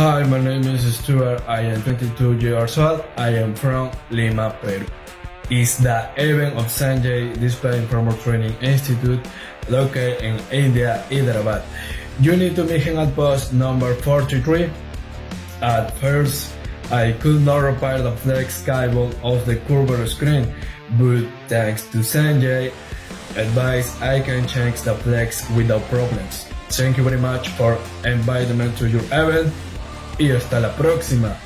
Hi, my name is Stuart. I am 22 years old. I am from Lima, Peru. It's the event of Sanjay Display Informal Training Institute located in India, Hyderabad. You need to meet him at post number 43. At first, I could not repair the flex cable of the curved screen, but thanks to Sanjay advice, I can change the flex without problems. Thank you very much for inviting me to your event y hasta la próxima.